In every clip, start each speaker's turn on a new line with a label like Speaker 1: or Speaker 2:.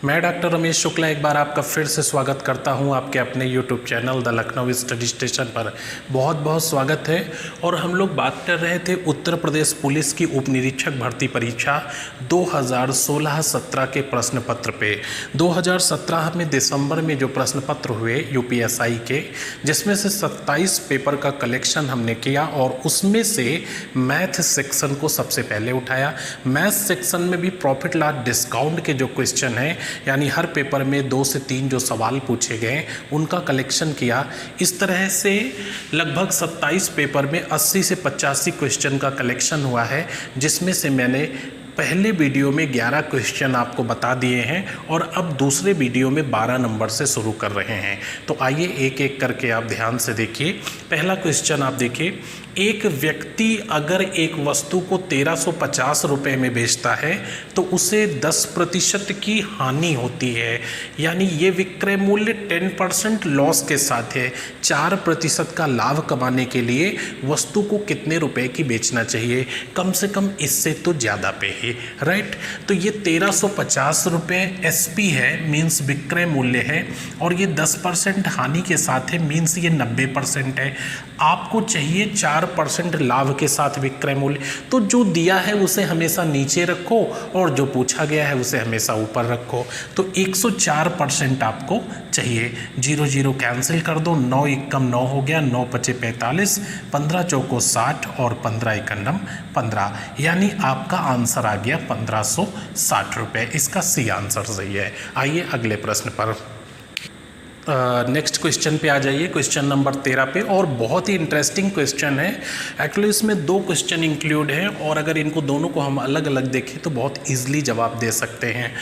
Speaker 1: मैं डॉक्टर रमेश शुक्ला एक बार आपका फिर से स्वागत करता हूं आपके अपने YouTube channel the Lucknow study station पर। बहुत बहुत स्वागत है। और हम लोग बात कर रहे थे उत्तर प्रदेश पुलिस की उप निरीक्षक भर्ती परीक्षा 2016-17 के प्रश्न पत्र पे। 2017 में दिसंबर में जो प्रश्न पत्र हुए यूपीएसआई के, जिसमें से 27 पेपर का कलेक्शन हमने किया और उसमें से मैथ सेक्शन को सबसे पहले उठाया। मैथ सेक्शन में भी प्रॉफिट लॉस डिस्काउंट के जो क्वेश्चन हैं, यानी हर पेपर में 2 से 3 जो सवाल पूछे गए उनका कलेक्शन किया। इस तरह से लगभग 27 पेपर में 80 से 85 क्वेश्चन का कलेक्शन हुआ है, जिसमें से मैंने पहले वीडियो में 11 क्वेश्चन आपको बता दिए हैं और अब दूसरे वीडियो में 12 नंबर से शुरू कर रहे हैं। तो आइए एक एक करके आप ध्यान से देखिए। पहला क्वेश्चन आप देखिए, एक व्यक्ति अगर एक वस्तु को 1350 रुपये में बेचता है तो उसे 10% की हानि होती है, यानी ये विक्रय मूल्य 10% लॉस के साथ है। 4% का लाभ कमाने के लिए वस्तु को कितने रुपए की बेचना चाहिए? कम से कम इससे तो ज़्यादा पे ही, राइट। तो ये 1350 रुपये एसपी है, मीन्स विक्रय मूल्य है, और ये 10% हानि के साथ है, मीन्स ये 90% है। आपको चाहिए 4% लाभ के साथ विक्रय मूल्य। तो जो दिया है उसे हमेशा नीचे रखो और जो पूछा गया है उसे हमेशा ऊपर रखो। तो 104% आपको चाहिए। 0 0 कैंसिल कर दो, 9 एकम 9 हो गया, 9 पचे 45, 15 चौको 60 और 15 एकन्नम 15, यानी आपका आंसर आ गया 1560 रुपये। इसका सी आंसर सही है। आइए अगले प्रश्न पर, नेक्स्ट क्वेश्चन पे आ जाइए, क्वेश्चन नंबर 13 पे। और बहुत ही इंटरेस्टिंग क्वेश्चन है। एक्चुअली इसमें 2 क्वेश्चन इंक्लूड हैं और अगर इनको दोनों को हम अलग अलग देखें तो बहुत ईजिली जवाब दे सकते हैं।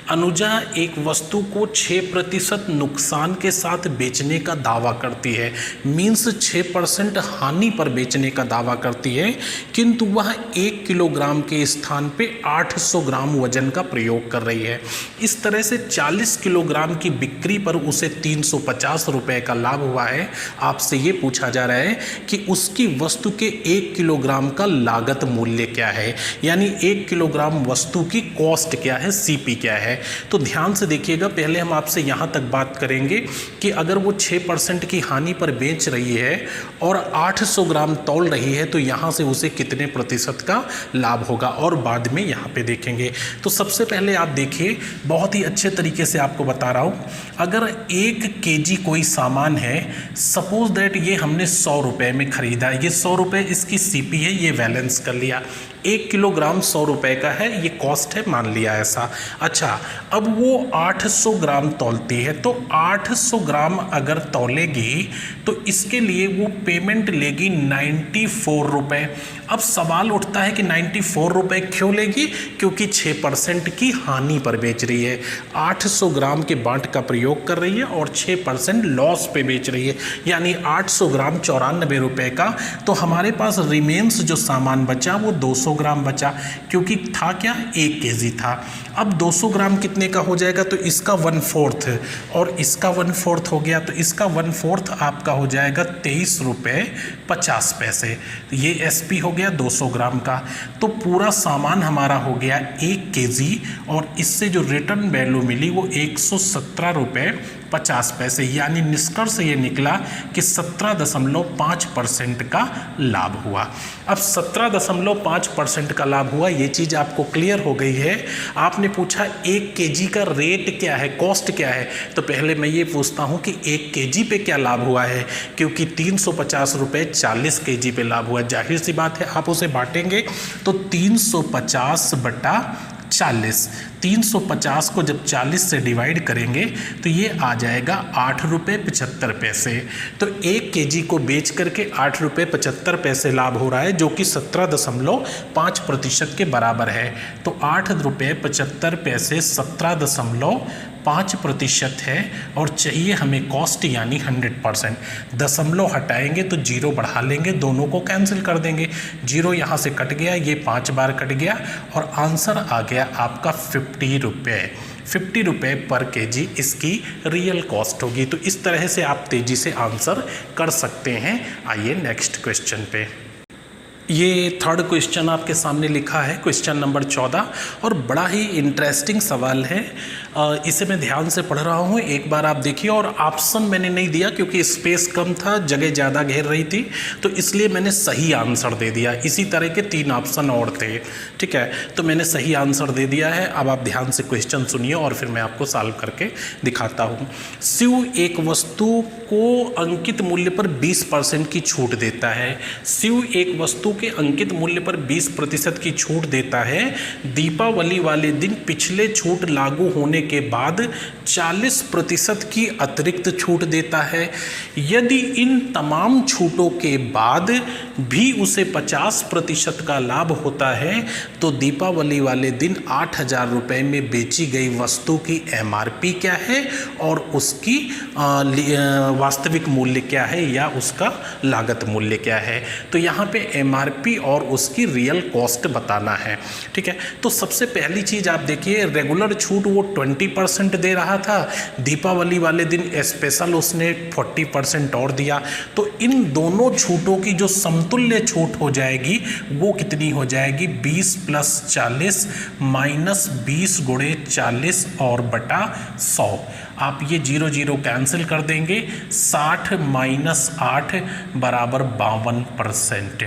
Speaker 1: अनुजा एक वस्तु को 6% नुकसान के साथ बेचने का दावा करती है, मीन्स 6% हानि पर बेचने का दावा करती है, किंतु वह 1 किलोग्राम के स्थान पे 800 ग्राम वजन का प्रयोग कर रही है। इस तरह से 40 किलोग्राम की बिक्री पर उसे 350 रुपये का लाभ हुआ है। आपसे ये पूछा जा रहा है कि उसकी वस्तु के 1 किलोग्राम का लागत मूल्य क्या है, यानी 1 किलोग्राम वस्तु की कॉस्ट क्या है, सीपी क्या है। तो ध्यान से देखिएगा, पहले हम आपसे यहाँ तक बात करेंगे कि अगर वो 6% की हानि पर बेच रही है और 800 ग्राम तौल रही है तो यहाँ से उसे कितने प्रतिशत का लाभ होगा, और बाद में यहाँ पे देखेंगे। तो सबसे पहले आप देखिए, बहुत ही अच्छे तरीके से आपको बता रहा हूँ। अगर 1 केजी कोई सामान है, सपोज दैट ये हमने 100 रुपये में खरीदा, ये 100 रुपये इसकी सीपी है, ये बैलेंस कर लिया। 1 किलोग्राम 100 रुपये का है, ये कॉस्ट है, मान लिया ऐसा। अच्छा, अब वो 800 ग्राम तौलती है, तो 800 ग्राम अगर तौलेगी तो इसके लिए वो पेमेंट लेगी 94 रुपये। अब सवाल उठता है कि 94 रुपये क्यों लेगी? क्योंकि 6% की हानि पर बेच रही है, 800 ग्राम के बांट का प्रयोग कर रही है और 6% लॉस पे बेच रही है, यानी 800 ग्राम 94 रुपये का। तो हमारे पास रिमेन्स जो सामान बचा वो 200 ग्राम बचा, क्योंकि था क्या, 1 केजी था। अब 200 ग्राम कितने का हो जाएगा? तो इसका 1/4 और इसका 1/4 हो गया, तो इसका 1/4 आपका हो जाएगा 23 रुपये 50 पैसे। ये एसपी हो गया 200 ग्राम का। तो पूरा सामान हमारा हो गया 1 केजी और इससे जो रिटर्न वैल्यू मिली वो 117 रुपये 50 पैसे, यानी निष्कर्ष ये निकला कि 17.5% का लाभ हुआ। अब 17.5% का लाभ हुआ, ये चीज़ आपको क्लियर हो गई है। आपने पूछा 1 केजी का रेट क्या है, कॉस्ट क्या है, तो पहले मैं ये पूछता हूँ कि 1 केजी पे क्या लाभ हुआ है, क्योंकि 350 रुपये 40 केजी पे लाभ हुआ। जाहिर सी बात है आप उसे बांटेंगे तो 350 बटा 40, 350 को जब 40 से डिवाइड करेंगे तो ये आ जाएगा 8 रुपये 75 पैसे। तो 1 केजी को बेच करके 8 रुपये 75 पैसे लाभ हो रहा है, जो कि 17.5% के बराबर है। तो 8 रुपये 75 पैसे 17.5% है और चाहिए हमें कॉस्ट यानी 100%। दशमलव हटाएंगे तो 0 बढ़ा लेंगे, दोनों को कैंसिल कर देंगे। 0 यहाँ से कट गया, ये 5 बार कट गया और आंसर आ गया आपका 50 रुपये। 50 रुपये पर केजी इसकी रियल कॉस्ट होगी। तो इस तरह से आप तेज़ी से आंसर कर सकते हैं। आइए नेक्स्ट क्वेश्चन पे। ये थर्ड क्वेश्चन आपके सामने लिखा है, क्वेश्चन नंबर 14, और बड़ा ही इंटरेस्टिंग सवाल है। इसे मैं ध्यान से पढ़ रहा हूँ, एक बार आप देखिए। और ऑप्शन मैंने नहीं दिया क्योंकि स्पेस कम था, जगह ज़्यादा घेर रही थी, तो इसलिए मैंने सही आंसर दे दिया। इसी तरह के 3 ऑप्शन और थे, ठीक है, तो मैंने सही आंसर दे दिया है। अब आप ध्यान से क्वेश्चन सुनिए और फिर मैं आपको सॉल्व करके दिखाता हूँ। शिव एक वस्तु को अंकित मूल्य पर 20% की छूट देता है। शिव एक वस्तु के अंकित मूल्य पर 20% की छूट देता है। दीपावली वाले दिन पिछले छूट लागू होने के बाद 40% की अतिरिक्त छूट देता है। यदि इन तमाम छूटों के बाद भी उसे 50% का लाभ होता है तो दीपावली वाले दिन 8,000 रुपये में बेची गई वस्तु की MRP क्या है और उसकी वास्तविक मूल्य क्या है या उसका लागत मूल्य क्या है। तो यहाँ पे MRP और उसकी रियल कॉस्ट बताना है, ठीक है। तो सबसे पहली चीज़ आप देखिए, रेगुलर छूट वो 20% दे रहा था, दीपावली वाले दिन स्पेशल उसने 40% और दिया। तो इन दोनों छूटों की जो समतुल्य छूट हो जाएगी वो कितनी हो जाएगी, 20 + 40 माइनस 20 × 40 और बटा 100। आप ये 0 0 कैंसिल कर देंगे, 60 - 8 बराबर 52%।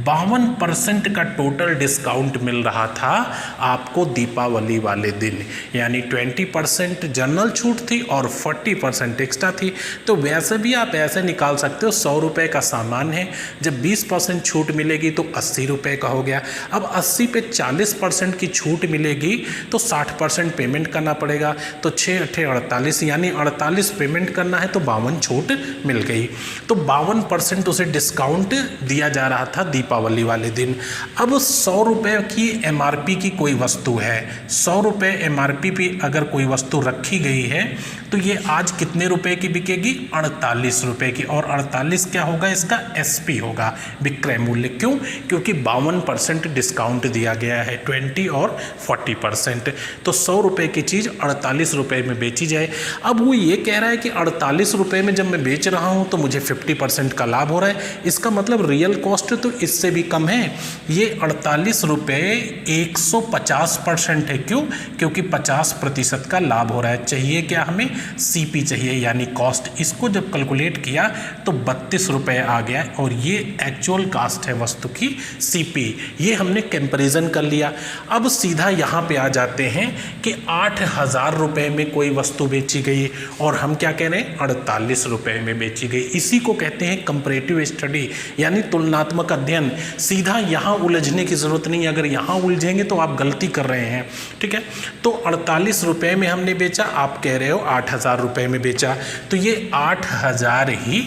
Speaker 1: 52% का टोटल डिस्काउंट मिल रहा था आपको दीपावली वाले दिन, यानी 20% जनरल छूट थी और 40% एक्स्ट्रा थी। तो वैसे भी आप ऐसे निकाल सकते हो, 100 रुपये का सामान है, जब 20% छूट मिलेगी तो 80 रुपये का हो गया। अब 80 पे 40% की छूट मिलेगी तो 60% पेमेंट करना पड़ेगा। तो 6 × 8 = 48, यानी 48 पेमेंट करना है तो 52 छूट मिल गई। तो 52% उसे डिस्काउंट दिया जा रहा था दीपावली वाले दिन। अब 100 रुपये की MRP की कोई वस्तु है, 100 रुपये MRP पे अगर कोई वस्तु रखी गई है तो ये आज कितने रुपए की बिकेगी, 48 रुपये की। और 48 क्या होगा, इसका SP होगा, विक्रय मूल्य। क्यों? क्योंकि 52% डिस्काउंट दिया गया है, 20 और 40%। तो 100 रुपये की चीज़ 48 रुपये में बेची जाए। अब वो ये कह रहा है कि 48 रुपये में जब मैं बेच रहा हूँ तो मुझे 50% का लाभ हो रहा है। इसका मतलब रियल कॉस्ट तो इससे भी कम है। ये 48 रुपये 150% है। क्यों? क्योंकि 50% का लाभ हो रहा है। चाहिए क्या हमें, CP चाहिए, यानी कॉस्ट। इसको जब कैलकुलेट किया तो 32 रुपये आ गया और ये एक्चुअल कॉस्ट है वस्तु की, CP। ये हमने कंपैरिजन कर लिया। अब सीधा यहाँ पे आ जाते हैं कि 8,000 रुपये में कोई वस्तु बेची गई और हम क्या कह रहे हैं, 48 रुपये में बेची गई। इसी को कहते हैं कंपैरेटिव स्टडी, यानी तुलनात्मक अध्ययन। सीधा यहाँ उलझने की ज़रूरत नहीं, अगर यहाँ उलझेंगे तो आप गलती कर रहे हैं, ठीक है। तो 48 रुपये में हमने बेचा, आप कह रहे हो 8,000 रुपये में बेचा, तो ये 8,000 ही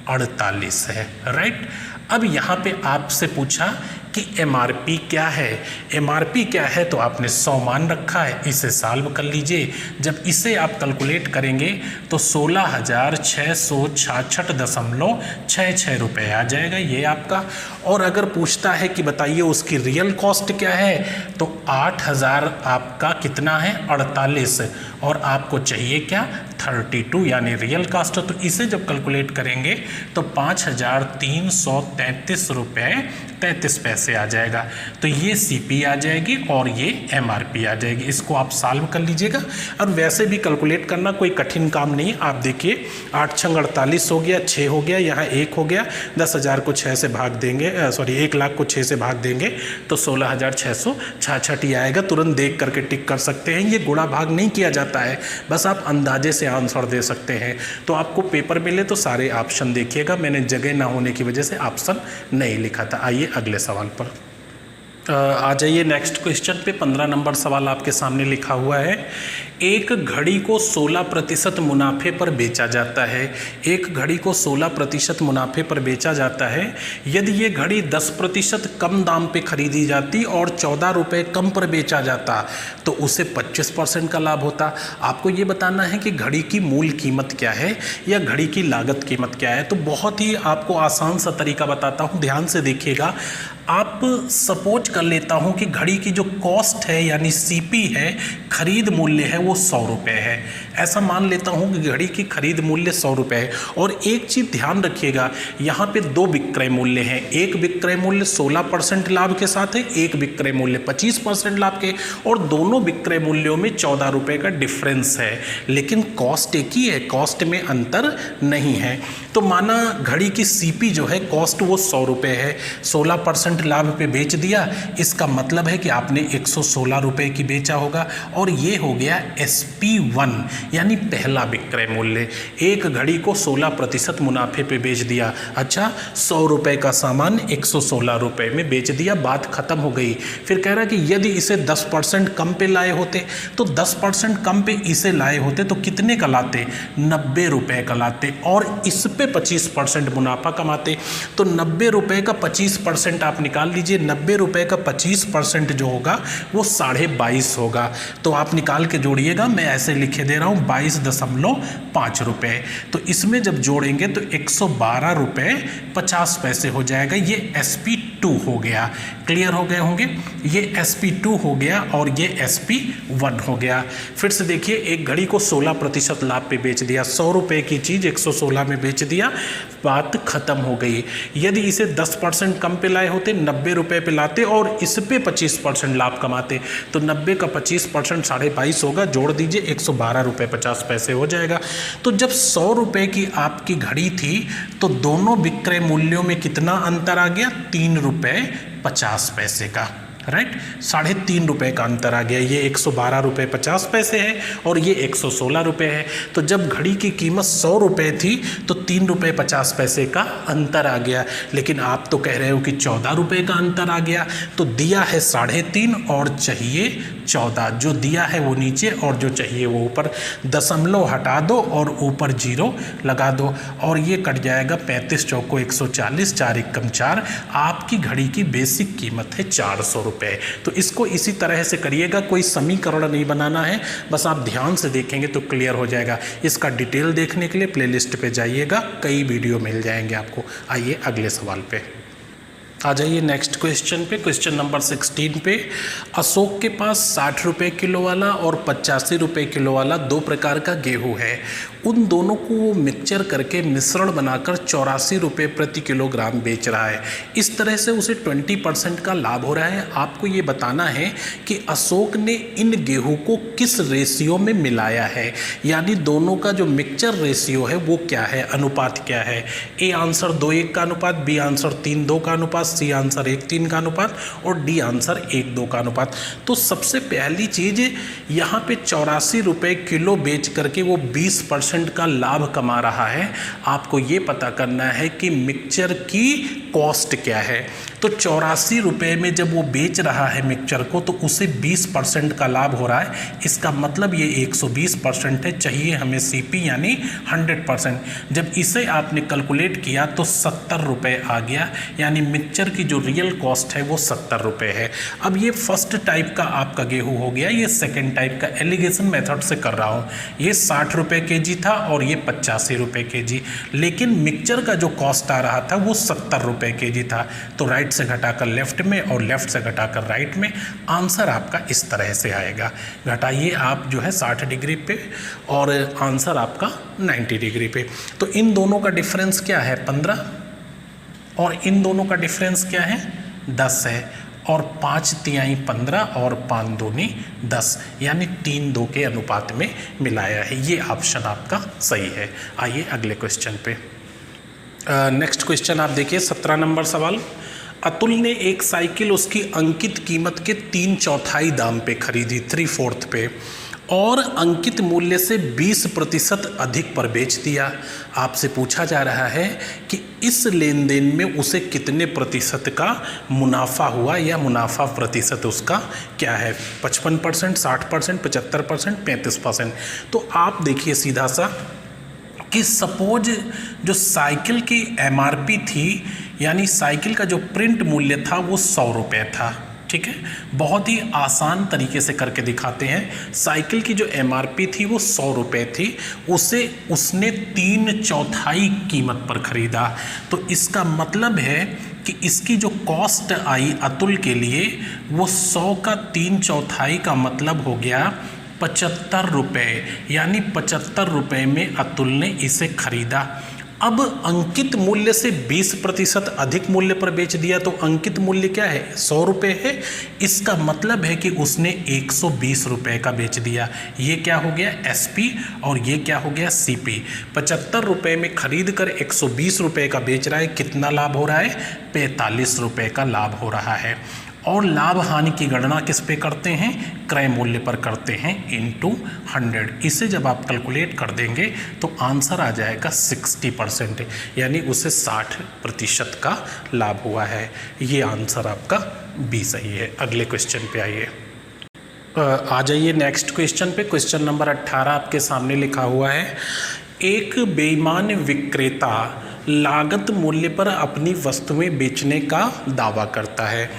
Speaker 1: 48 है, राइट। अब यहाँ पे आपसे पूछा कि MRP क्या है। MRP क्या है तो आपने 100 मान रखा है, इसे सॉल्व कर लीजिए। जब इसे आप कैलकुलेट करेंगे तो 16,666.66 रुपये आ जाएगा ये आपका। और अगर पूछता है कि बताइए उसकी रियल कॉस्ट क्या है तो 8,000 आपका कितना है, 48, और आपको चाहिए क्या, 32, यानी रियल कॉस्ट। तो इसे जब कैलकुलेट करेंगे तो 5,333 रुपये 33 पैसे आ जाएगा। तो ये CP आ जाएगी और ये MRP आ जाएगी। इसको आप सॉल्व कर लीजिएगा। और वैसे भी कैलकुलेट करना कोई कठिन काम नहीं है। आप देखिए 8 × 6 = 48 हो गया, 6 हो गया, यहाँ 1 हो गया, 10,000 को 6 से भाग देंगे, 1 लाख को 6 से भाग देंगे तो 16,666 ही आएगा। तुरंत देख करके टिक कर सकते हैं। ये गुणा भाग नहीं किया जाता है, बस आप अंदाजे से आंसर दे सकते हैं। तो आपको पेपर मिले तो सारे ऑप्शन देखिएगा, मैंने जगह ना होने की वजह से ऑप्शन नहीं लिखा था। आइए अगले सवाल पर आ जाइए। नेक्स्ट क्वेश्चन पे 15 नंबर सवाल आपके सामने लिखा हुआ है। एक घड़ी को 16% मुनाफे पर बेचा जाता है। एक घड़ी को 16% मुनाफे पर बेचा जाता है। यदि ये घड़ी 10% कम दाम पे खरीदी जाती और 14 रुपये कम पर बेचा जाता तो उसे 25% का लाभ होता। आपको ये बताना है कि घड़ी की मूल कीमत क्या है या घड़ी की लागत कीमत क्या है। तो बहुत ही आपको आसान सा तरीका बताता हूँ, ध्यान से देखिएगा। आप सपोज कर लेता हूँ कि घड़ी की जो कॉस्ट है यानी सीपी है, खरीद मूल्य है, वो 100 रुपये है। ऐसा मान लेता हूँ कि घड़ी की खरीद मूल्य 100 रुपये है। और एक चीज़ ध्यान रखिएगा, यहाँ पे दो विक्रय मूल्य हैं। एक विक्रय मूल्य 16% लाभ के साथ है, एक विक्रय मूल्य 25% लाभ के, और दोनों विक्रय मूल्यों में 14 रुपये का डिफरेंस है। लेकिन कॉस्ट एक ही है, कॉस्ट में अंतर नहीं है। तो माना घड़ी की सीपी जो है कॉस्ट वो 100 रुपये है, 16% लाभ पे बेच दिया, इसका मतलब है कि आपने 116 रुपये की बेचा होगा। और ये हो गया SP1 यानी पहला विक्रय मूल्य। एक घड़ी को 16% मुनाफे पे बेच दिया। अच्छा, 100 रुपये का सामान 116 रुपये में बेच दिया, बात खत्म हो गई। फिर कह रहा कि यदि इसे 10% कम पे लाए होते तो 10% कम पे इसे लाए होते तो कितने का लाते? 90 रुपये का लाते, और इस पे 25% मुनाफा कमाते। तो 90 रुपये का 25% आप निकाल लीजिए। 90 रुपये का 25% जो होगा वो 22.5 होगा। तो आप निकाल के जोड़िएगा, मैं ऐसे लिखे दे रहा हूँ 22.5 रुपये। तो इसमें जब जोड़ेंगे तो 112 रुपये 50 पैसे हो जाएगा। ये SP2 हो गया। क्लियर हो गए होंगे? ये SP2 हो गया और ये SP1 हो गया। फिर से देखिए, एक घड़ी को 16% लाभ पे बेच दिया, 100 रुपये की चीज़ 116 में बेच दिया, बात खत्म हो गई। यदि इसे 10% कम पे लाए होते, 90 रुपये पे लाते और इस पे 25% लाभ कमाते, तो 90 का 25% 22.5 होगा। जोड़ दीजिए, 112 रुपये 50 पैसे हो जाएगा। तो जब 100 रुपये की आपकी घड़ी थी तो दोनों विक्रय मूल्यों में कितना अंतर आ गया? 3 रुपये 50 पैसे का। राइट, 3.5 रुपये का अंतर आ गया। ये 112 रुपये 50 पैसे है और ये 116 रुपये है। तो जब घड़ी की कीमत 100 रुपये थी तो 3 रुपये 50 पैसे का अंतर आ गया। लेकिन आप तो कह रहे हो कि 14 रुपये का अंतर आ गया। तो दिया है 3.5 और चाहिए 14। जो दिया है वो नीचे और जो चाहिए वो ऊपर। दशमलव हटा दो और ऊपर 0 लगा दो और ये कट जाएगा। 35 चौको 140, 4 एकम 4। आपकी घड़ी की बेसिक कीमत है 400 रुपये। तो इसको इसी तरह से करिएगा, कोई समीकरण नहीं बनाना है, बस आप ध्यान से देखेंगे तो क्लियर हो जाएगा। इसका डिटेल देखने के लिए प्लेलिस्ट पे जाइएगा, कई वीडियो मिल जाएंगे आपको। आइए अगले सवाल पे आ जाइए। नेक्स्ट क्वेश्चन पे, क्वेश्चन नंबर 16 पे। अशोक के पास 60 रुपये किलो वाला और 85 रुपये किलो वाला दो प्रकार का गेहूं है। उन दोनों को वो मिक्सचर करके मिश्रण बनाकर 84 रुपये प्रति किलोग्राम बेच रहा है। इस तरह से उसे 20% का लाभ हो रहा है। आपको ये बताना है कि अशोक ने इन गेहूं को किस रेशियो में मिलाया है, यानी दोनों का जो मिक्सचर रेशियो है वो क्या है, अनुपात क्या है। ए आंसर 2:1 का अनुपात, बी आंसर 3:2 का अनुपात, सी आंसर 1:3 का अनुपात और डी आंसर 1:2 का अनुपात। तो सबसे पहली चीज़, यहाँ पे 84 रुपये किलो बेच करके वो 20% का लाभ कमा रहा है। आपको ये पता करना है कि मिक्सचर की कॉस्ट क्या है। तो 84 रुपये में जब वो बेच रहा है मिक्सचर को तो उसे 20% का लाभ हो रहा है। इसका मतलब ये 120% है। चाहिए हमें सीपी यानी 100%। जब इसे आपने कैलकुलेट किया तो 70 रुपये आ गया, यानी मिक्सचर की जो रियल कॉस्ट है वो 70 रुपये है। अब ये फर्स्ट टाइप का आपका गेहूँ हो गया। ये सेकेंड टाइप का एलिगेशन मेथड से कर रहा हूँ। ये 60 रुपये केजी था और ये 85 रुपये केजी, लेकिन मिक्सचर का जो कॉस्ट आ रहा था वो 70 रुपये केजी था। तो राइट से घटाकर लेफ्ट में और लेफ्ट से घटाकर राइट में, आंसर आपका इस तरह से आएगा। घटाइए आप जो है 60 डिग्री पे और आंसर आपका 90 डिग्री पे। तो इन दोनों का डिफरेंस क्या है? 15, और इन दोनों का डिफरेंस क्या है? 10 है। और 5/3 15 और 5×2 10, यानी 3:2 के अनुपात में मिलाया है। ये ऑप्शन आपका सही है। आइए अगले क्वेश्चन पे। नेक्स्ट क्वेश्चन आप देखिए, 17 नंबर सवाल। अतुल ने एक साइकिल उसकी अंकित कीमत के 3/4 दाम पे खरीदी, 3/4 पे, और अंकित मूल्य से 20% अधिक पर बेच दिया। आपसे पूछा जा रहा है कि इस लेन देन में उसे कितने प्रतिशत का मुनाफा हुआ, या मुनाफा प्रतिशत उसका क्या है? 55%, 60%, 75%, 35%। तो आप देखिए सीधा सा कि सपोज जो साइकिल की MRP थी, यानी साइकिल का जो प्रिंट मूल्य था वो 100 रुपये था। ठीक है, बहुत ही आसान तरीके से करके दिखाते हैं। साइकिल की जो MRP थी वो 100 रुपये थी, उसे उसने 3/4 कीमत पर खरीदा। तो इसका मतलब है कि इसकी जो कॉस्ट आई अतुल के लिए वो 100 का 3/4 का मतलब हो गया 75 रुपये, यानी 75 रुपये में अतुल ने इसे खरीदा। अब अंकित मूल्य से 20% अधिक मूल्य पर बेच दिया, तो अंकित मूल्य क्या है, 100 रुपये है। इसका मतलब है कि उसने 120 रुपये का बेच दिया। ये क्या हो गया, एसपी, और ये क्या हो गया, सीपी। 75 रुपये में खरीद कर 120 रुपये का बेच रहा है। कितना लाभ हो रहा है, 45 रुपये का लाभ हो रहा है। और लाभ हानि की गणना किस पे करते हैं, क्रय मूल्य पर करते हैं, इंटू 100। इसे जब आप कैलकुलेट कर देंगे तो आंसर आ जाएगा 60%, यानी उसे 60% का लाभ हुआ है। ये आंसर आपका बी सही है। अगले क्वेश्चन पे आइए, आ जाइए नेक्स्ट क्वेश्चन पे। क्वेश्चन नंबर 18 आपके सामने लिखा हुआ है, एक बेईमान विक्रेता लागत मूल्य पर अपनी वस्तुएं बेचने का दावा करता है,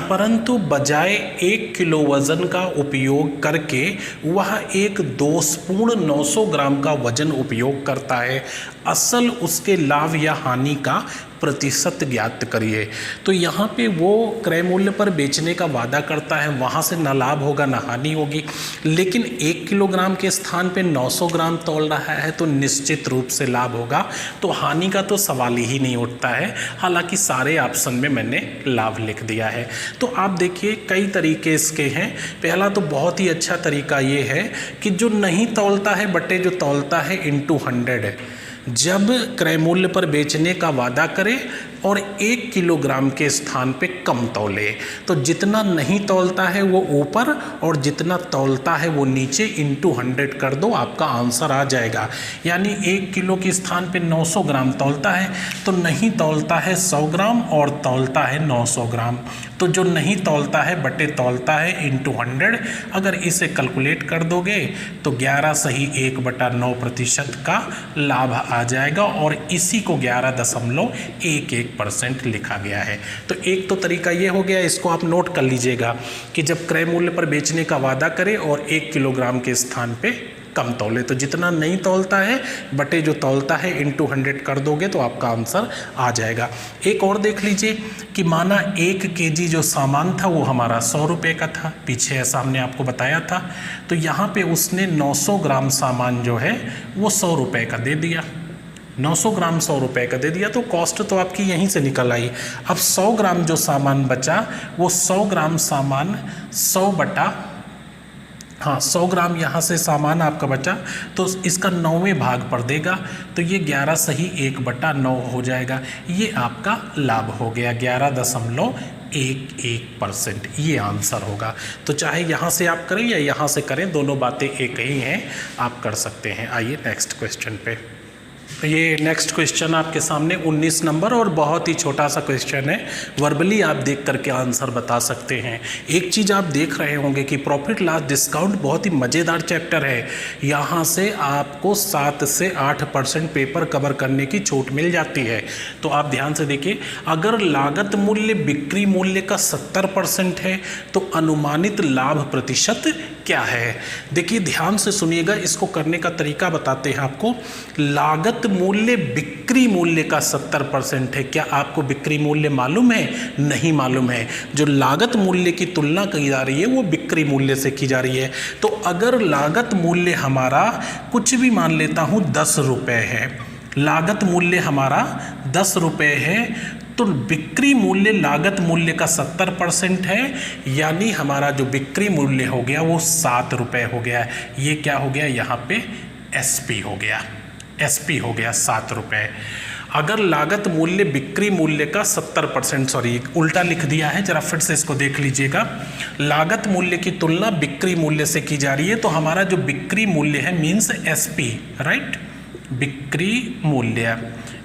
Speaker 1: परंतु बजाय 1 किलो वज़न का उपयोग करके वह एक दोषपूर्ण 900 ग्राम का वज़न उपयोग करता है। असल उसके लाभ या हानि का प्रतिशत ज्ञात करिए। तो यहाँ पे वो क्रय मूल्य पर बेचने का वादा करता है, वहाँ से ना लाभ होगा ना हानि होगी, लेकिन 1 किलोग्राम के स्थान पे 900 ग्राम तौल रहा है तो निश्चित रूप से लाभ होगा। तो हानि का तो सवाल ही नहीं उठता है, हालांकि सारे ऑप्शन में मैंने लाभ लिख दिया है। तो आप देखिए कई तरीके इसके हैं। पहला तो बहुत ही अच्छा तरीका ये है कि जो नहीं तौलता है बटे जो तौलता है इंटू 100। जब क्रय मूल्य पर बेचने का वादा करे और 1 किलोग्राम के स्थान पे कम तौले, तो जितना नहीं तौलता है वो ऊपर और जितना तौलता है वो नीचे, इंटू 100 कर दो, आपका आंसर आ जाएगा। यानी 1 किलो के स्थान पे 900 ग्राम तौलता है तो नहीं तौलता है 100 ग्राम और तौलता है 900 ग्राम। तो जो नहीं तौलता है बटे तौलता है इंटू 100। अगर इसे कैलकुलेट कर दोगे तो 11 सही 1/9% का लाभ आ जाएगा, और इसी को 11.11% लिखा गया है। तो एक तो तरीका ये हो गया, इसको आप नोट कर लीजिएगा कि जब क्रय मूल्य पर बेचने का वादा करे और 1 किलोग्राम के स्थान पे कम तौले, तो जितना नहीं तौलता है बटे जो तौलता है इंटू 100 कर दोगे तो आपका आंसर आ जाएगा। एक और देख लीजिए कि माना 1 केजी जो सामान था वो हमारा 100 रुपये का था, पीछे ऐसा हमने आपको बताया था। तो यहाँ पे उसने 900 ग्राम सामान जो है वो 100 रुपये का दे दिया। 900 ग्राम 100 रुपये का दे दिया, तो कॉस्ट तो आपकी यहीं से निकल आई। अब 100 ग्राम जो सामान बचा वो 100 ग्राम सामान 100 ग्राम यहाँ से सामान आपका बचा तो इसका 9वें भाग पर देगा, तो ये 11 सही 1/9 हो जाएगा। ये आपका लाभ हो गया 11.11%, ये आंसर होगा। तो चाहे यहाँ से आप करें या यहाँ से करें, दोनों बातें एक ही हैं, आप कर सकते हैं। आइए नेक्स्ट क्वेश्चन पे। ये नेक्स्ट क्वेश्चन आपके सामने 19 नंबर और बहुत ही छोटा सा क्वेश्चन है। वर्बली आप देख करके आंसर बता सकते हैं। एक चीज़ आप देख रहे होंगे कि प्रॉफिट लॉस डिस्काउंट बहुत ही मज़ेदार चैप्टर है। यहाँ से आपको 7 से 8% पेपर कवर करने की छूट मिल जाती है। तो आप ध्यान से देखिए, अगर लागत मूल्य बिक्री मूल्य का 70% है तो अनुमानित लाभ प्रतिशत क्या है। देखिए ध्यान से सुनिएगा, इसको करने का तरीका बताते हैं आपको। लागत मूल्य बिक्री मूल्य का 70% है। क्या आपको बिक्री मूल्य मालूम है? नहीं मालूम है। जो लागत मूल्य की तुलना की जा रही है वो बिक्री मूल्य से की जा रही है। तो अगर लागत मूल्य हमारा कुछ भी मान लेता हूँ 10 रुपये है, लागत मूल्य हमारा 10 रुपये है, तो बिक्री मूल्य लागत मूल्य का 70% है, यानी हमारा जो बिक्री मूल्य हो गया वो 7 रुपये हो गया। ये क्या हो गया, यहाँ पे एसपी हो गया, एसपी हो गया 7 रुपये। अगर लागत मूल्य बिक्री मूल्य का 70%, सॉरी उल्टा लिख दिया है, जरा फिर से इसको देख लीजिएगा। लागत मूल्य की तुलना बिक्री मूल्य से की जा रही है, तो हमारा जो बिक्री मूल्य है मीन्स एसपी, राइट।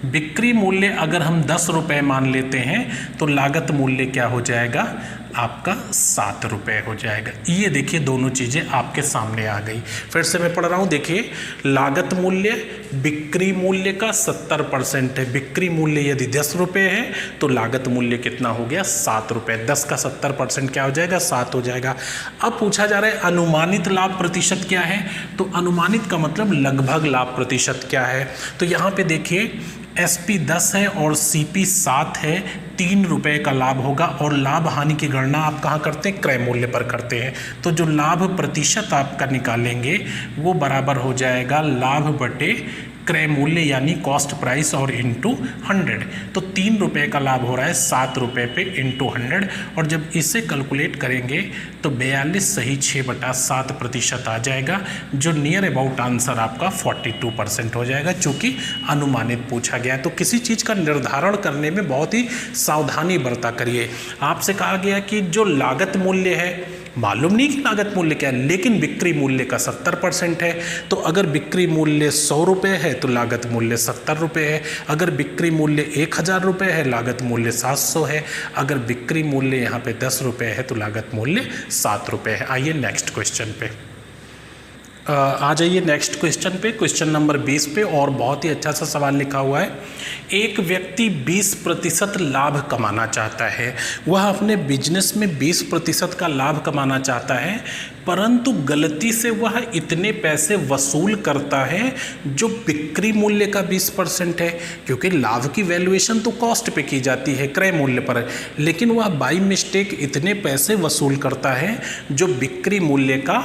Speaker 1: बिक्री मूल्य अगर हम 10 रुपये मान लेते हैं तो लागत मूल्य क्या हो जाएगा, आपका 7 रुपये हो जाएगा। ये देखिए दोनों चीज़ें आपके सामने आ गई। फिर से मैं पढ़ रहा हूँ, देखिए लागत मूल्य बिक्री मूल्य का 70% है। बिक्री मूल्य यदि 10 रुपये है तो लागत मूल्य कितना हो गया, 7 रुपये। 10 का 70% क्या हो जाएगा, 7 हो जाएगा। अब पूछा जा रहा है अनुमानित लाभ प्रतिशत क्या है, तो अनुमानित का मतलब लगभग लाभ प्रतिशत क्या है। तो यहाँ पे देखिए एसपी 10 है और सीपी 7 है, ₹3 का लाभ होगा। और लाभ हानि की गणना आप कहाँ करते हैं? क्रय मूल्य पर करते हैं। तो जो लाभ प्रतिशत आपका निकालेंगे वो बराबर हो जाएगा लाभ बटे क्रय मूल्य यानी कॉस्ट प्राइस और इंटू 100। तो ₹3 का लाभ हो रहा है ₹7 पे इंटू 100। और जब इसे कैलकुलेट करेंगे तो 42 सही 6/7% आ जाएगा, जो नियर अबाउट आंसर आपका 42% हो जाएगा, चूँकि अनुमानित पूछा गया है। तो किसी चीज़ का निर्धारण करने में बहुत ही सावधानी बरता करिए। आपसे कहा गया कि जो लागत मूल्य है, मालूम नहीं कि लागत मूल्य क्या है, लेकिन बिक्री मूल्य का 70% है। तो अगर बिक्री मूल्य ₹100 है तो लागत मूल्य ₹70 है। अगर बिक्री मूल्य ₹1000 है, लागत मूल्य 700 है। अगर बिक्री मूल्य यहाँ पे ₹10 है तो लागत मूल्य ₹7 है। आइए नेक्स्ट क्वेश्चन पे आ जाइए। नेक्स्ट क्वेश्चन पे, क्वेश्चन नंबर 20 पे, और बहुत ही अच्छा सा सवाल लिखा हुआ है। एक व्यक्ति 20% लाभ कमाना चाहता है। वह अपने बिजनेस में 20% का लाभ कमाना चाहता है, परंतु गलती से वह इतने पैसे वसूल करता है जो बिक्री मूल्य का 20% है, क्योंकि लाभ की वैल्यूएशन तो कॉस्ट पे की जाती है, क्रय मूल्य पर, लेकिन वह बाई मिस्टेक इतने पैसे वसूल करता है जो बिक्री मूल्य का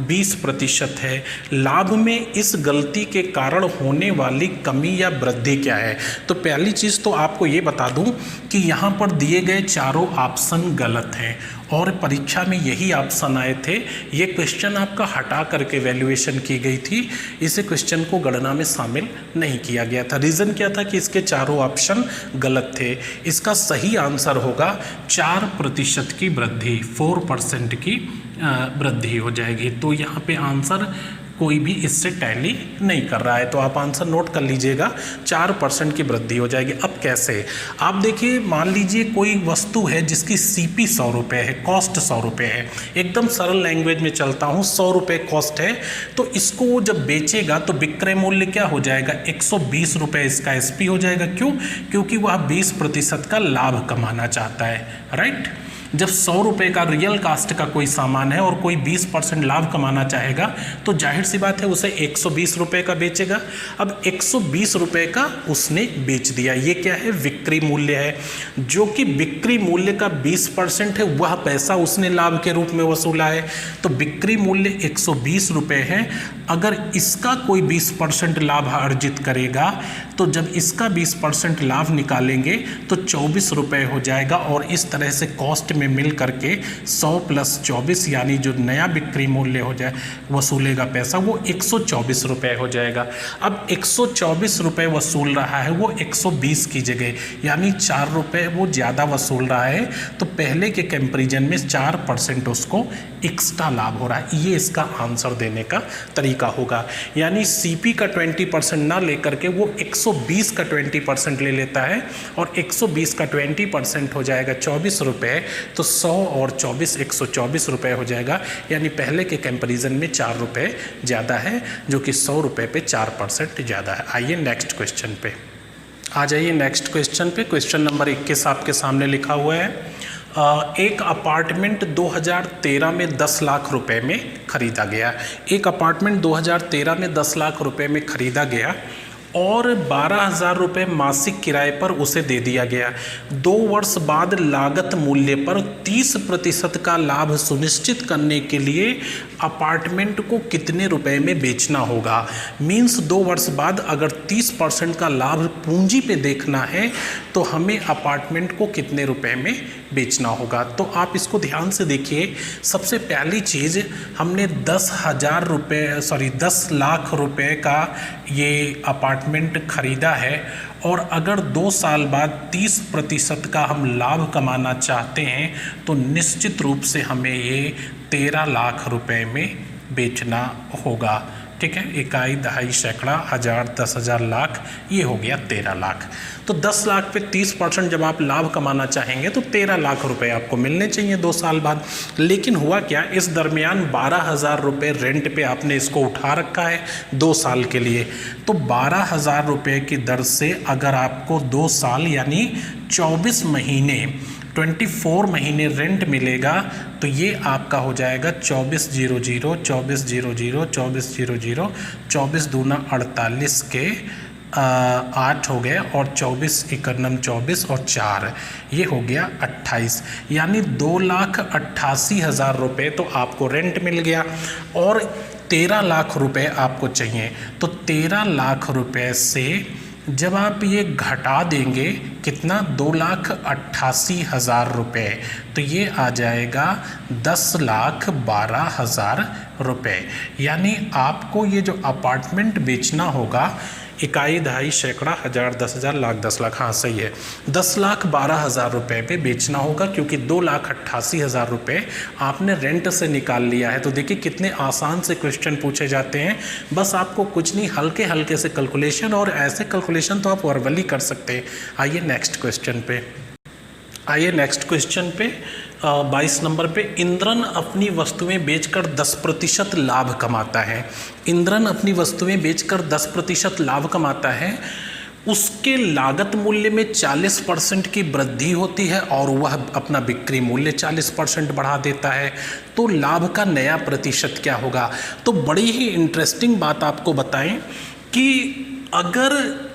Speaker 1: 20% है। लाभ में इस गलती के कारण होने वाली कमी या वृद्धि क्या है? तो पहली चीज़ तो आपको ये बता दूं कि यहाँ पर दिए गए चारों ऑप्शन गलत हैं, और परीक्षा में यही ऑप्शन आए थे। ये क्वेश्चन आपका हटा करके वैल्यूएशन की गई थी, इसे क्वेश्चन को गणना में शामिल नहीं किया गया था। रीज़न क्या था कि इसके चारों ऑप्शन गलत थे। इसका सही आंसर होगा 4% की वृद्धि, 4% की वृद्धि हो जाएगी। तो यहाँ पे आंसर कोई भी इससे टैली नहीं कर रहा है, तो आप आंसर नोट कर लीजिएगा, 4% की वृद्धि हो जाएगी। अब कैसे? आप देखिए, मान लीजिए कोई वस्तु है जिसकी सीपी ₹100 है, कॉस्ट ₹100 है। एकदम सरल लैंग्वेज में चलता हूँ, ₹100 कॉस्ट है, तो इसको वो जब बेचेगा तो विक्रय मूल्य क्या हो जाएगा? ₹120 इसका एसपी हो जाएगा। क्यों? क्योंकि वह 20% का लाभ कमाना चाहता है, राइट। जब ₹100 का रियल कास्ट का कोई सामान है और कोई 20% लाभ कमाना चाहेगा तो जाहिर सी बात है उसे ₹120 का बेचेगा। अब ₹120 का उसने बेच दिया, ये क्या है? विक्री मूल्य है। जो कि बिक्री मूल्य का 20% है, वह पैसा उसने लाभ के रूप में वसूला है। तो बिक्री मूल्य ₹120 है। अगर इसका कोई 20% लाभ अर्जित करेगा तो जब इसका 20% लाभ निकालेंगे तो ₹24 हो जाएगा, और इस तरह से कॉस्ट में मिल करके 100 + 24 यानी जो नया बिक्री मूल्य हो जाए वसूलेगा पैसा, वो ₹124 हो जाएगा। अब ₹124 वसूल रहा है, वो 120 की जगह, यानी ₹4 वो ज़्यादा वसूल रहा है। तो पहले के कंपैरिजन में 4% उसको एक्स्ट्रा लाभ हो रहा है। ये इसका आंसर देने का तरीका होगा। यानी सीपी का 20% ना लेकर के वो 120 का 20% ले लेता है, और 120 का 20% हो जाएगा ₹24। तो 100 और 24 ₹124 हो जाएगा। यानी पहले के कंपैरिजन में ₹4 ज़्यादा है, जो कि ₹100 पे 4% ज़्यादा है। आइए नेक्स्ट क्वेश्चन पे आ जाइए। नेक्स्ट क्वेश्चन पे, क्वेश्चन नंबर 21 आपके सामने लिखा हुआ है। एक अपार्टमेंट 2013 में 10 लाख रुपए में खरीदा गया। एक अपार्टमेंट 2013 में 10 लाख रुपए में खरीदा गया और 12,000 रुपये मासिक किराए पर उसे दे दिया गया। 2 वर्ष बाद लागत मूल्य पर 30% का लाभ सुनिश्चित करने के लिए अपार्टमेंट को कितने रुपए में बेचना होगा? मीन्स 2 वर्ष बाद अगर 30% का लाभ पूंजी पे देखना है तो हमें अपार्टमेंट को कितने रुपए में बेचना होगा। तो आप इसको ध्यान से देखिए। सबसे पहली चीज़, हमने 10 लाख रुपए का ये अपार्टमेंट खरीदा है, और अगर 2 साल बाद 30% का हम लाभ कमाना चाहते हैं तो निश्चित रूप से हमें ये 13 लाख रुपए में बेचना होगा। ठीक है, इकाई, दहाई, सैकड़ा, हज़ार, 10,000, लाख, ये हो गया 13 लाख। तो 10 लाख पे 30% जब आप लाभ कमाना चाहेंगे तो 13 लाख रुपए आपको मिलने चाहिए 2 साल बाद। लेकिन हुआ क्या, इस दरमियान 12,000 रुपये रेंट पे आपने इसको उठा रखा है 2 साल के लिए। तो 12,000 रुपये की दर से अगर आपको 2 साल यानी 24 महीने 24 महीने रेंट मिलेगा तो ये आपका हो जाएगा 24,000, 24,000, 24,000, 24 दूना 48 के 8 हो गया और 24 इकन्नम 24 और 4 ये हो गया 28, यानी 2,88,000 रुपये तो आपको रेंट मिल गया। और 13 लाख रुपए आपको चाहिए, तो 13 लाख रुपए से जब आप ये घटा देंगे कितना, 2,88,000 रुपये, तो ये आ जाएगा 10,12,000 रुपये। यानी आपको ये जो अपार्टमेंट बेचना होगा, इकाई, दहाई, सैकड़ा, हज़ार, 10,000, लाख, 10 लाख, हाँ सही है, 10,12,000 रुपये पे बेचना होगा, क्योंकि 2,88,000 रुपये आपने रेंट से निकाल लिया है। तो देखिए कितने आसान से क्वेश्चन पूछे जाते हैं, बस आपको कुछ नहीं, हल्के हल्के से कैलकुलेशन, और ऐसे कैलकुलेशन तो आप वर्बली कर सकते हैं। आइए नेक्स्ट क्वेश्चन पे 22 नंबर पे, इंद्रन अपनी वस्तुएं बेचकर 10% लाभ कमाता है। इंद्रन अपनी वस्तुएं बेचकर 10% लाभ कमाता है, उसके लागत मूल्य में 40% की वृद्धि होती है और वह अपना बिक्री मूल्य 40% बढ़ा देता है, तो लाभ का नया प्रतिशत क्या होगा। तो बड़ी ही इंटरेस्टिंग बात आपको बताएं कि अगर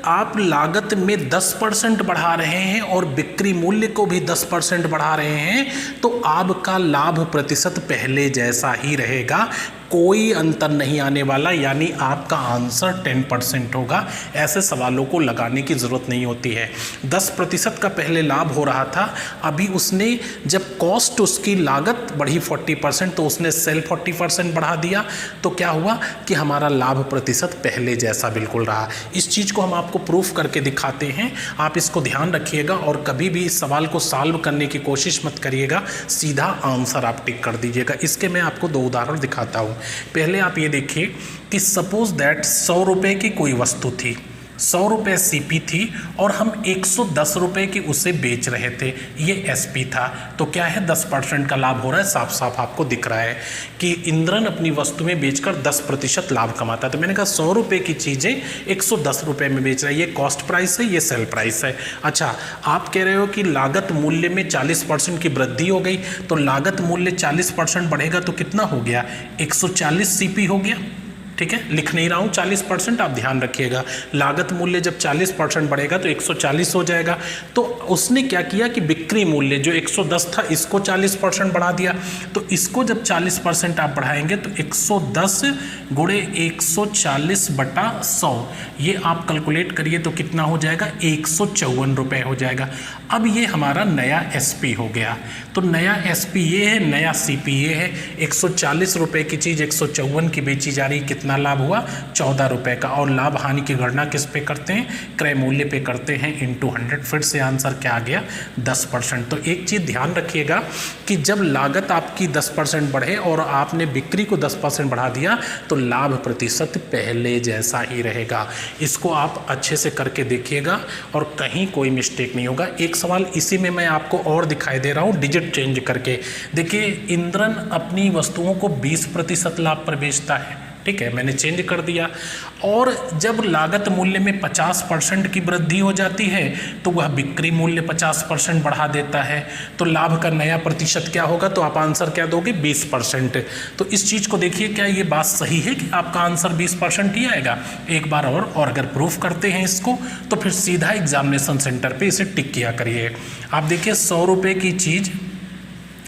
Speaker 1: आप लागत में 10% बढ़ा रहे हैं और बिक्री मूल्य को भी 10% बढ़ा रहे हैं, तो आपका लाभ प्रतिशत पहले जैसा ही रहेगा, कोई अंतर नहीं आने वाला, यानी आपका आंसर 10% होगा। ऐसे सवालों को लगाने की ज़रूरत नहीं होती है। 10% का पहले लाभ हो रहा था, अभी उसने जब कॉस्ट, उसकी लागत बढ़ी 40%, तो उसने सेल 40% बढ़ा दिया, तो क्या हुआ कि हमारा लाभ प्रतिशत पहले जैसा बिल्कुल रहा। इस चीज़ को हम आपको प्रूफ करके दिखाते हैं, आप इसको ध्यान रखिएगा और कभी भी इस सवाल को सॉल्व करने की कोशिश मत करिएगा, सीधा आंसर आप टिक कर दीजिएगा। इसके मैं आपको 2 उदाहरण दिखाता हूँ। पहले आप ये देखिए कि सपोज दैट 100 रुपये की कोई वस्तु थी, 100 रुपये सीपी थी और हम 110 रुपये की उसे बेच रहे थे, ये एसपी था। तो क्या है, 10% का लाभ हो रहा है, साफ साफ आपको दिख रहा है कि इंद्रन अपनी वस्तुएं बेचकर 10% लाभ कमाता है। तो मैंने कहा 100 रुपये की चीज़ें 110 रुपये में बेच रहा है, ये कॉस्ट प्राइस है, ये सेल प्राइस है। अच्छा, आप कह रहे हो कि लागत मूल्य में 40% की वृद्धि हो गई, तो लागत मूल्य 40% बढ़ेगा तो कितना हो गया, 140 सीपी हो गया। ठीक है, लिख नहीं रहा हूँ 40%, आप ध्यान रखिएगा। लागत मूल्य जब 40% बढ़ेगा तो 140 हो जाएगा। तो उसने क्या किया कि बिक्री मूल्य जो 110 था, इसको 40% बढ़ा दिया। तो इसको जब 40% आप बढ़ाएंगे तो 110 गुणे 140/100, ये आप कैलकुलेट करिए तो कितना हो जाएगा, 154 रुपये हो जाएगा। अब ये हमारा नया एसपी हो गया। तो नया एसपी ये है, नया सीपी ये है। 140 रुपये की चीज़ 154 की बेची जा रही, कितना लाभ हुआ, 14 रुपये का। और लाभ हानि की गणना किस पे करते हैं, क्रय मूल्य पे करते हैं, इंटू 100। फिर से आंसर क्या आ गया, 10%। तो एक चीज़ ध्यान रखिएगा कि जब लागत आपकी 10% बढ़े और आपने बिक्री को 10% बढ़ा दिया, तो लाभ प्रतिशत पहले जैसा ही रहेगा। इसको आप अच्छे से करके देखिएगा और कहीं कोई मिस्टेक नहीं होगा। एक सवाल इसी में मैं आपको और दिखाई दे रहा हूँ, डिजिट चेंज करके। देखिए, इंद्रन अपनी वस्तुओं को 20% लाभ पर बेचता है, ठीक है, मैंने चेंज कर दिया। और जब लागत मूल्य में 50% की वृद्धि हो जाती है, तो वह बिक्री मूल्य 50% बढ़ा देता है। तो लाभ का नया प्रतिशत क्या होगा, तो आप आंसर क्या दोगे, 20%। तो इस चीज़ को देखिए, क्या ये बात सही है कि आपका आंसर 20% ही आएगा। एक बार और अगर प्रूफ करते हैं इसको, तो फिर सीधा एग्जामिनेशन सेंटर पे इसे टिक किया करिए। आप देखिए, 100 रुपये की चीज़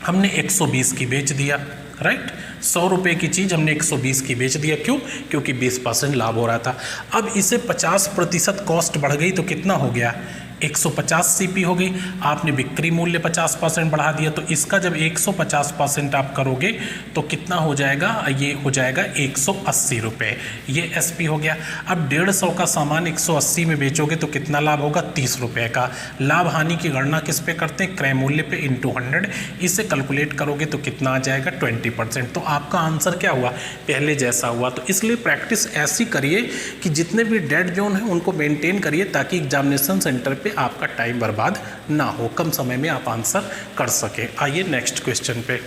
Speaker 1: हमने 120 की बेच दिया, राइट। 100 रुपये की चीज़ हमने 120 की बेच दिया, क्यों, क्योंकि 20% लाभ हो रहा था। अब इसे 50% कॉस्ट बढ़ गई तो कितना हो गया, 150 सीपी हो गई। आपने बिक्री मूल्य 50% बढ़ा दिया, तो इसका जब 150% आप करोगे तो कितना हो जाएगा, ये हो जाएगा 180 रुपये, ये एसपी हो गया। अब 150 का सामान 180 में बेचोगे तो कितना लाभ होगा, 30 रुपये का। लाभ हानि की गणना किस पे करते हैं, क्रय मूल्य पे इंटू 100। इसे कैलकुलेट करोगे तो कितना आ जाएगा, 20%। तो आपका आंसर क्या हुआ, पहले जैसा हुआ। तो इसलिए प्रैक्टिस ऐसी करिए कि जितने भी डेड जोन हैं उनको मेंटेन करिए, ताकि एग्जामिनेशन सेंटर पे आपका टाइम बर्बाद ना हो, कम समय में आप आंसर कर सकें। आइए नेक्स्ट क्वेश्चन पे।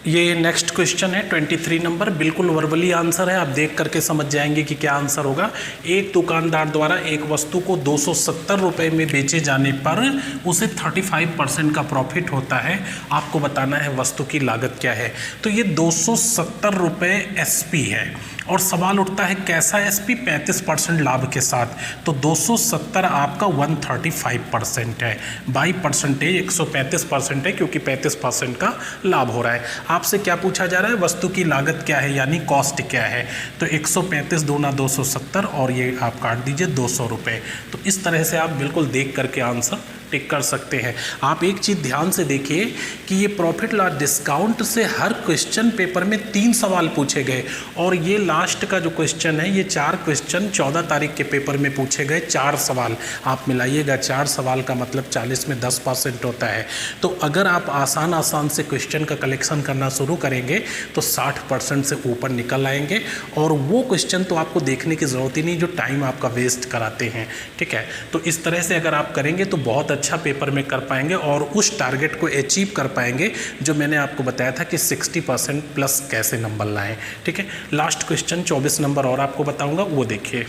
Speaker 1: ये नेक्स्ट क्वेश्चन है 23 नंबर, बिल्कुल वर्बली आंसर है, आप देख करके समझ जाएंगे कि क्या आंसर होगा। एक दुकानदार द्वारा एक वस्तु को 270 रुपये में बेचे जाने पर उसे 35% का प्रॉफिट होता है। आपको बताना है वस्तु की लागत क्या है। तो ये 270 रुपये एसपी है और सवाल उठता है कैसा एसपी 35% लाभ के साथ, तो 270 आपका 135% है, बाई परसेंटेज 135% है क्योंकि 35% का लाभ हो रहा है। आपसे क्या पूछा जा रहा है, वस्तु की लागत क्या है यानी कॉस्ट क्या है, तो 135 दूना 270 और ये आप काट दीजिए 200 रुपये। तो इस तरह से आप बिल्कुल देख करके आंसर टिक कर सकते हैं। आप एक चीज़ ध्यान से देखिए कि ये प्रॉफिट लॉस डिस्काउंट से हर क्वेश्चन पेपर में 3 सवाल पूछे गए और ये लास्ट का जो क्वेश्चन है ये 4 क्वेश्चन 14 तारीख के पेपर में पूछे गए, 4 सवाल आप मिलाइएगा, 4 सवाल का मतलब 40 में 10% होता है। तो अगर आप आसान से क्वेश्चन का कलेक्शन करना शुरू करेंगे तो 60% से ऊपर निकल आएंगे और वो क्वेश्चन तो आपको देखने की ज़रूरत ही नहीं जो टाइम आपका वेस्ट कराते हैं। ठीक है, तो इस तरह से अगर आप करेंगे तो बहुत अच्छा पेपर में कर पाएंगे और उस टारगेट को अचीव कर पाएंगे जो मैंने आपको बताया था कि 60% प्लस कैसे नंबर लाएं। ठीक है, लास्ट क्वेश्चन 24 नंबर और आपको बताऊंगा, वो देखिए।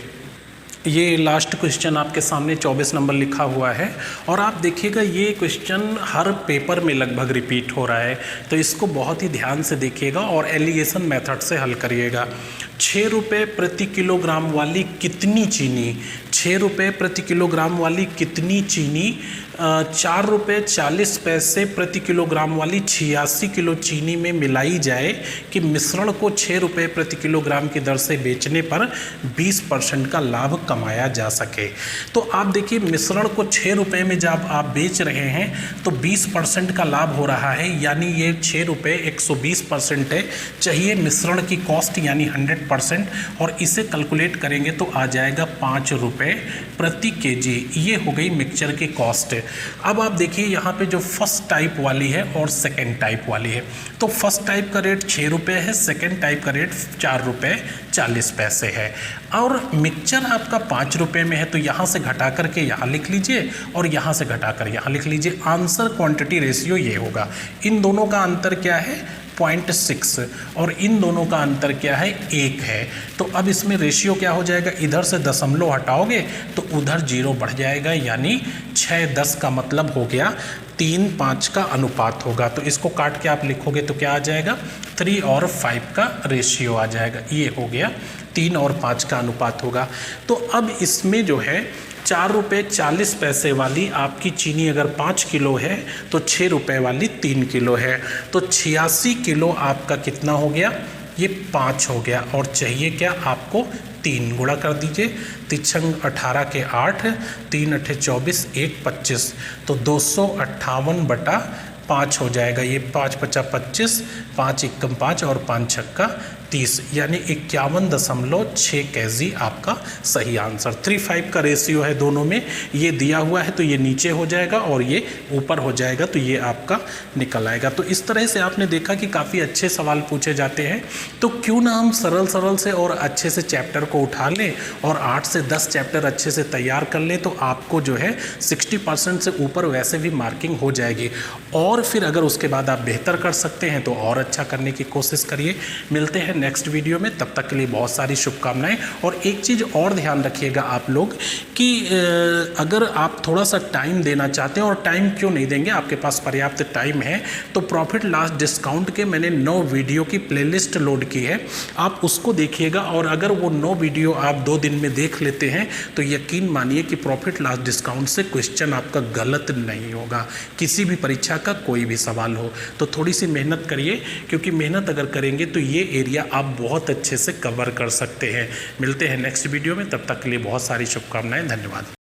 Speaker 1: ये लास्ट क्वेश्चन आपके सामने 24 नंबर लिखा हुआ है और आप देखिएगा ये क्वेश्चन हर पेपर में लगभग रिपीट हो रहा है, तो इसको बहुत ही ध्यान से देखिएगा और एलिगेशन मेथड से हल करिएगा। 6 रुपये प्रति किलोग्राम वाली कितनी चीनी, 6 रुपये प्रति किलोग्राम वाली कितनी चीनी 4 रुपये 40 पैसे प्रति किलोग्राम वाली 86 किलो चीनी में मिलाई जाए कि मिश्रण को 6 रुपये प्रति किलोग्राम की दर से बेचने पर 20% का लाभ कमाया जा सके। तो आप देखिए मिश्रण को 6 रुपये में जब आप बेच रहे हैं तो 20% का लाभ हो रहा है, यानी ये 6 रुपये 120% है। चाहिए मिश्रण की कॉस्ट यानी 100% और इसे कैलकुलेट करेंगे तो आ जाएगा 5 रुपये प्रति केजी। ये हो गई मिक्सचर की कॉस्ट। अब आप देखिए यहाँ पे जो फर्स्ट टाइप वाली है और सेकेंड टाइप वाली है, तो फर्स्ट टाइप का रेट 6 रुपये है, सेकेंड टाइप का रेट 4 रुपये 40 पैसे है और मिक्सचर आपका 5 रुपये में है, तो यहाँ से घटा करके यहाँ लिख लीजिए और यहाँ से घटा कर यहाँ लिख लीजिए। आंसर क्वांटिटी रेशियो ये होगा। इन दोनों का अंतर क्या है 0.6 और इन दोनों का अंतर क्या है 1 है। तो अब इसमें रेशियो क्या हो जाएगा, इधर से दशमलव हटाओगे तो उधर 0 बढ़ जाएगा, यानी 6:10 का मतलब हो गया 3:5 का अनुपात होगा। तो इसको काट के आप लिखोगे तो क्या आ जाएगा 3 और 5 का रेशियो आ जाएगा। ये हो गया 3 और 5 का अनुपात होगा। तो अब इसमें जो है 4 रुपये 40 पैसे वाली आपकी चीनी अगर 5 किलो है तो 6 रुपये वाली 3 किलो है, तो 86 किलो आपका कितना हो गया, ये 5 हो गया और चाहिए क्या आपको 3 गुणा कर दीजिए, 3 18 के 8, 3 8 24, 1 25, तो 258/5 हो जाएगा। ये 5 5 25, 5 1 5 और 5 6 30, यानी 51.6 kg आपका सही आंसर। 3:5 का रेशियो है दोनों में, ये दिया हुआ है तो ये नीचे हो जाएगा और ये ऊपर हो जाएगा, तो ये आपका निकल आएगा। तो इस तरह से आपने देखा कि काफ़ी अच्छे सवाल पूछे जाते हैं, तो क्यों ना हम सरल से और अच्छे से चैप्टर को उठा लें और 8 से 10 चैप्टर अच्छे से तैयार कर लें, तो आपको जो है 60% से ऊपर वैसे भी मार्किंग हो जाएगी। और फिर अगर उसके बाद आप बेहतर कर सकते हैं तो और अच्छा करने की कोशिश करिए। मिलते हैं नेक्स्ट वीडियो में, तब तक के लिए बहुत सारी शुभकामनाएं। और एक चीज़ और ध्यान रखिएगा आप लोग कि अगर आप थोड़ा सा टाइम देना चाहते हैं, और टाइम क्यों नहीं देंगे, आपके पास पर्याप्त टाइम है, तो प्रॉफिट लॉस डिस्काउंट के मैंने 9 वीडियो की प्लेलिस्ट लोड की है, आप उसको देखिएगा। और अगर वो 9 वीडियो आप 2 दिन में देख लेते हैं तो यकीन मानिए कि प्रॉफिट लॉस डिस्काउंट से क्वेश्चन आपका गलत नहीं होगा, किसी भी परीक्षा का कोई भी सवाल हो। तो थोड़ी सी मेहनत करिए, क्योंकि मेहनत अगर करेंगे तो ये एरिया आप बहुत अच्छे से कवर कर सकते हैं। मिलते हैं नेक्स्ट वीडियो में, तब तक के लिए बहुत सारी शुभकामनाएं। धन्यवाद।